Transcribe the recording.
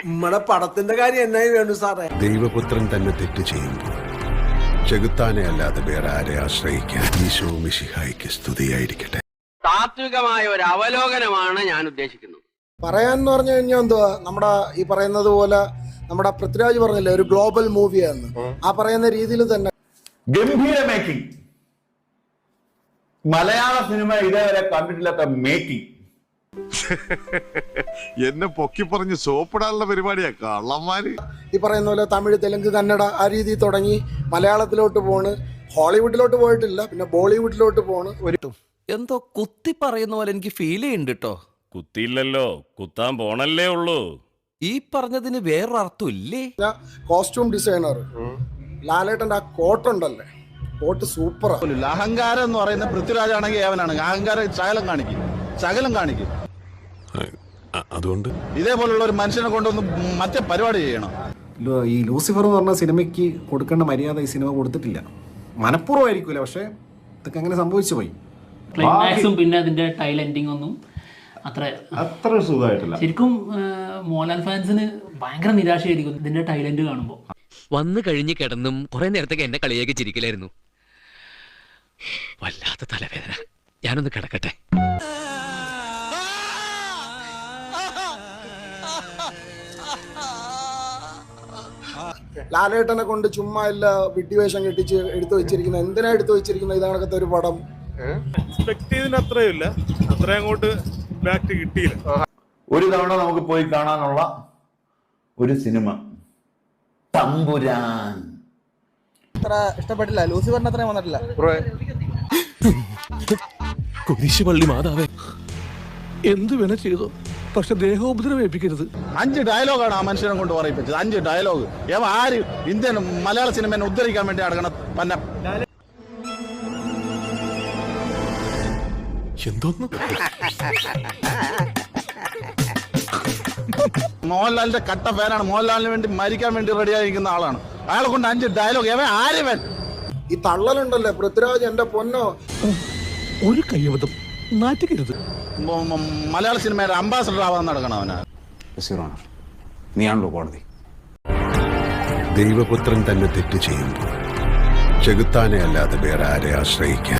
നമ്മുടെ പടത്തിന്റെ കാര്യം എന്നായി വേണ്ടു സാറേ? ദൈവപുത്രൻ തന്നെ തെറ്റ് ചെയ്യുമ്പോൾ ചെകുത്താനെ അല്ലാതെ വേറെ ആരെ ആശ്രയിക്കാൻ? ഈശോ മിശിഹായ്ക്ക് സ്തുതിയായിരിക്കട്ടെ. താത്വികമായ ഒരു അവലോകനമാണ് ഞാൻ ഉദ്ദേശിക്കുന്നത്. പറയാന്ന് പറഞ്ഞു കഴിഞ്ഞാൽ എന്തുവാ, നമ്മുടെ ഈ പറയുന്നത് പോലെ നമ്മുടെ പൃഥ്വിരാജ് പറഞ്ഞില്ലേ ഒരു ഗ്ലോബൽ മൂവിയാന്ന്, ആ പറയുന്ന രീതിയിൽ തന്നെ ഗംഭീര മേക്കിംഗ്. മലയാള സിനിമ ഇതേവരെ കണ്ടിട്ടില്ലാത്ത മേക്കിംഗ്. എന്നെ പൊക്കി പറഞ്ഞ് സോപ്പിടാനുള്ള പരിപാടിയാ കള്ളന്മാര്. ഈ പറയുന്ന പോലെ തമിഴ്, തെലുങ്ക്, കന്നഡ ആ രീതിയിൽ തുടങ്ങി മലയാളത്തിലോട്ട് പോണ്, ഹോളിവുഡിലോട്ട് പോയിട്ടില്ല, പിന്നെ ബോളിവുഡിലോട്ട് പോണ്. എന്തോ കുത്തി പറയുന്ന പോലെ എനിക്ക് ഫീൽ ചെയ്യുന്നുണ്ട് കേട്ടോ. കുത്തിയില്ലല്ലോ, കുത്താൻ പോണല്ലേ ഉള്ളൂ. ഈ പറഞ്ഞതിന് വേറൊരർത്ഥം ഇല്ലേ? കോസ്റ്റ്യൂം ഡിസൈനർ ലാലേട്ടൻ്റെ ആ കോട്ടുണ്ടല്ലേ, കോട്ട് സൂപ്പറാണ്. അഹങ്കാരം എന്ന് പറയുന്ന പൃഥ്വിരാജാണെങ്കിൽ അവനാണ് അഹങ്കാരം ശകലം കാണിക്കും. അതുകൊണ്ട് ഇതേപോലുള്ള ഒരു മനുഷ്യനെ കൊണ്ടൊന്ന് മറ്റേ പരിപാടി ചെയ്യണം. ഈ ലൂസിഫർ എന്ന് പറഞ്ഞ സിനിമയ്ക്ക് കൊടുക്കേണ്ട മര്യാദ ഈ സിനിമ കൊടുത്തിട്ടില്ല. മനഃപൂർവ്വമായിരിക്കില്ല, പക്ഷെ ഇതൊക്കെ അങ്ങനെ സംഭവിച്ചു പോയി. ക്ലൈമാക്സും പിന്നെ അതിന്റെ ടൈൽ എൻഡിങ് ഒന്നും അത്ര സുഖമായിട്ടില്ല. ശരിക്കും മോഹൻലാൽ ഫാൻസിന് ഭയങ്കര നിരാശയായിരിക്കും ഇതിന്റെ ടൈലന്റ് കാണുമ്പോൾ. വന്നു കഴിഞ്ഞ് കിടന്നും കുറെ നേരത്തേക്ക് എന്നെ കളിയാക്കി ചിരിക്കലായിരുന്നു. വല്ലാത്ത തലവേദന, ഞാനൊന്ന് കിടക്കട്ടെ. ലാലേട്ടനെ കൊണ്ട് ചുമ്മാ ഇല്ല വിഡ്ഢിവേഷം കെട്ടിച്ച് എടുത്തു വെച്ചിരിക്കുന്നത്. എന്തിനാ എടുത്തു വെച്ചിരിക്കുന്നത് ഇതണക്കത്തെ ഒരു പടം? എക്സ്പെക്ട് ചെയ്തതിന് അത്രയില്ല, അത്രയും അങ്ങോട്ട് ബാക്ക് കിട്ടിയില്ല. ഒരു തവണ നമുക്ക് പോയി കാണാനുള്ള ഒരു സിനിമ തമ്പുരാൻ. അത്ര ഇഷ്ടപ്പെട്ടില്ല, ലൂസിഫറിന് അത്രയും വന്നിട്ടില്ല. കുരിശുപള്ളി മാതാവേ, എന്ത് വേണ ചെയ്തോ, പക്ഷെ ദേഹോപദ്രവേൽപ്പിക്കരുത്. 5 ഡയലോഗാണ് ആ മനുഷ്യനെ കൊണ്ട് പറയിപ്പിച്ചത്. 5 ഡയലോഗ്. ആര് ഇന്ത്യൻ മലയാള സിനിമയെ ഉദ്ധരിക്കാൻ വേണ്ടി നടക്കണം പന്ന. എന്തോന്ന് മോഹൻലാലിന്റെ കട്ട ഫാനാണ്. മോഹൻലാലിന് വേണ്ടി മരിക്കാൻ വേണ്ടി റെഡിയായിരിക്കുന്ന ആളാണ്. അയാളെ കൊണ്ട് 5 ഡയലോഗ്. ആര്യവൻ ഈ തള്ളലുണ്ടല്ലേ പൃഥ്വിരാജ്, എന്റെ പൊന്നോ, ഒരു കയ്യബദ്ധം നാറ്റിക്കരുത്. മലയാള സിനിമയുടെ അംബാസഡർ ആവാൻ നടക്കണം അവനാ. നീയാണല്ലോ കോടതി. ദൈവപുത്രൻ തന്നെ തെറ്റ് ചെയ്യുമ്പോൾ ചെകുത്താനെ അല്ലാതെ വേറെ ആരെ ആശ്രയിക്കാൻ?